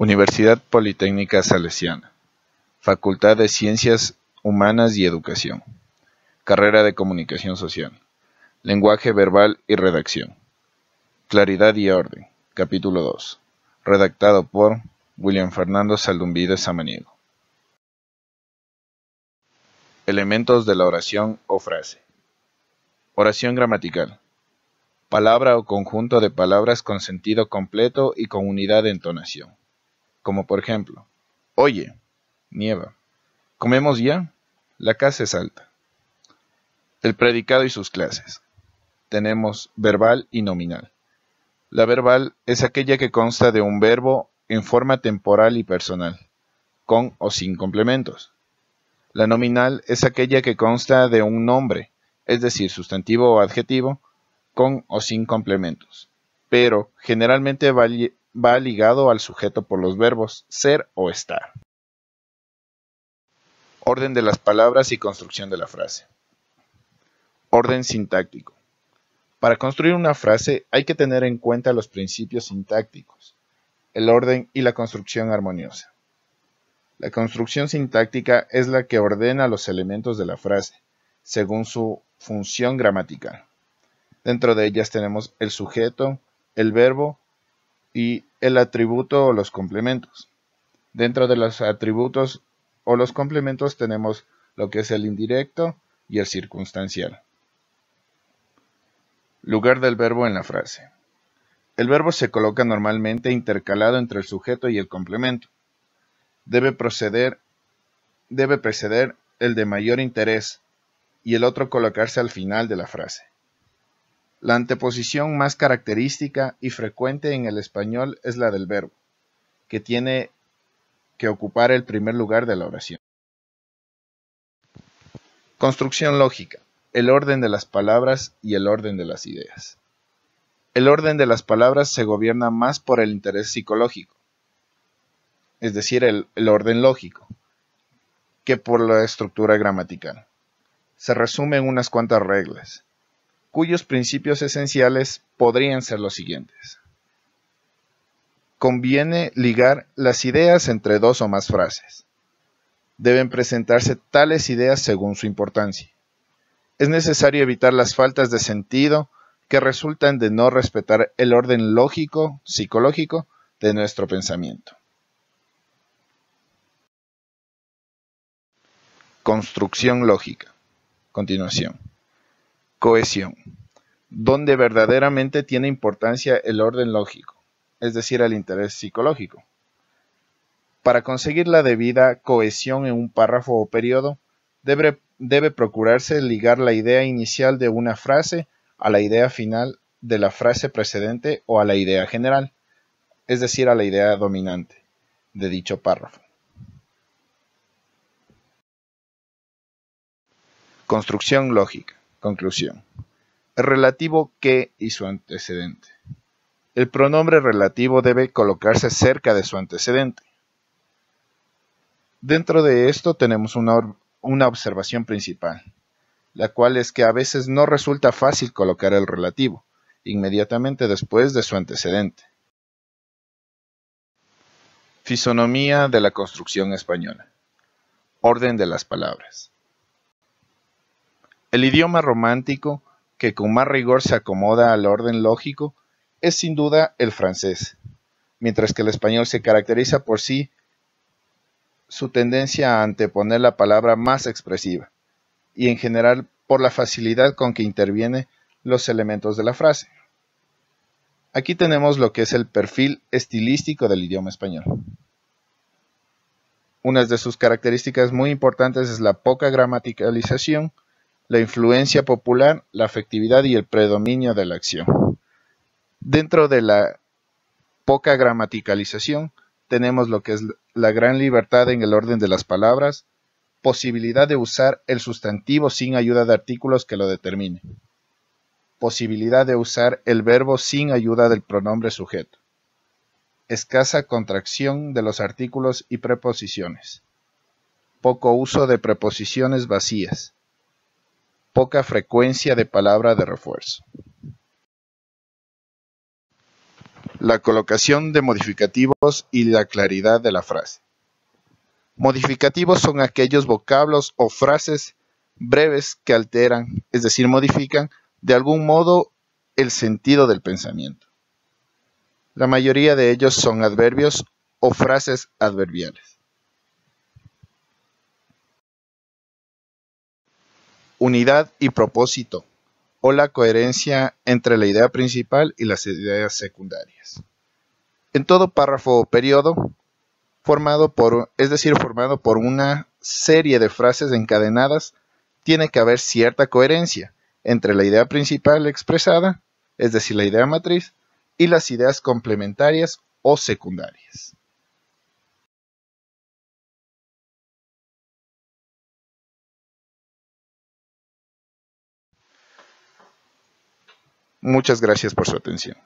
Universidad Politécnica Salesiana, Facultad de Ciencias Humanas y Educación, Carrera de Comunicación Social, Lenguaje Verbal y Redacción, Claridad y Orden, Capítulo 2, redactado por William Fernando Saldumbide Samaniego. Elementos de la oración o frase. Oración gramatical. Palabra o conjunto de palabras con sentido completo y con unidad de entonación. Como por ejemplo, oye, nieva. ¿Comemos ya? La casa es alta. El predicado y sus clases. Tenemos verbal y nominal. La verbal es aquella que consta de un verbo en forma temporal y personal, con o sin complementos. La nominal es aquella que consta de un nombre, es decir, sustantivo o adjetivo, con o sin complementos, pero generalmente va ligado al sujeto por los verbos ser o estar. Orden de las palabras y construcción de la frase. Orden sintáctico. Para construir una frase hay que tener en cuenta los principios sintácticos, el orden y la construcción armoniosa. La construcción sintáctica es la que ordena los elementos de la frase, según su función gramatical. Dentro de ellas tenemos el sujeto, el verbo y el atributo o los complementos. Dentro de los atributos o los complementos tenemos lo que es el indirecto y el circunstancial. Lugar del verbo en la frase. El verbo se coloca normalmente intercalado entre el sujeto y el complemento. Debe preceder el de mayor interés y el otro colocarse al final de la frase. La anteposición más característica y frecuente en el español es la del verbo, que tiene que ocupar el primer lugar de la oración. Construcción lógica. El orden de las palabras y el orden de las ideas. El orden de las palabras se gobierna más por el interés psicológico, es decir, el orden lógico, que por la estructura gramatical. Se resume en unas cuantas reglas, cuyos principios esenciales podrían ser los siguientes. Conviene ligar las ideas entre dos o más frases. Deben presentarse tales ideas según su importancia. Es necesario evitar las faltas de sentido que resultan de no respetar el orden lógico, psicológico de nuestro pensamiento. Construcción lógica. Continuación. Cohesión. Donde verdaderamente tiene importancia el orden lógico, es decir, el interés psicológico. Para conseguir la debida cohesión en un párrafo o periodo, debe procurarse ligar la idea inicial de una frase a la idea final de la frase precedente o a la idea general, es decir, a la idea dominante de dicho párrafo. Construcción lógica. Conclusión. El relativo que y su antecedente. El pronombre relativo debe colocarse cerca de su antecedente. Dentro de esto tenemos una observación principal, la cual es que a veces no resulta fácil colocar el relativo inmediatamente después de su antecedente. Fisonomía de la construcción española. Orden de las palabras. El idioma romántico que con más rigor se acomoda al orden lógico es sin duda el francés, mientras que el español se caracteriza por su tendencia a anteponer la palabra más expresiva, y en general por la facilidad con que intervienen los elementos de la frase. Aquí tenemos lo que es el perfil estilístico del idioma español. Una de sus características muy importantes es la poca gramaticalización, la influencia popular, la afectividad y el predominio de la acción. Dentro de la poca gramaticalización tenemos lo que es la gran libertad en el orden de las palabras, posibilidad de usar el sustantivo sin ayuda de artículos que lo determinen, posibilidad de usar el verbo sin ayuda del pronombre sujeto, escasa contracción de los artículos y preposiciones, poco uso de preposiciones vacías, poca frecuencia de palabra de refuerzo. La colocación de modificativos y la claridad de la frase. Modificativos son aquellos vocablos o frases breves que alteran, es decir, modifican de algún modo el sentido del pensamiento. La mayoría de ellos son adverbios o frases adverbiales. Unidad y propósito, o la coherencia entre la idea principal y las ideas secundarias. En todo párrafo o periodo, formado por una serie de frases encadenadas, tiene que haber cierta coherencia entre la idea principal expresada, es decir, la idea matriz, y las ideas complementarias o secundarias. Muchas gracias por su atención.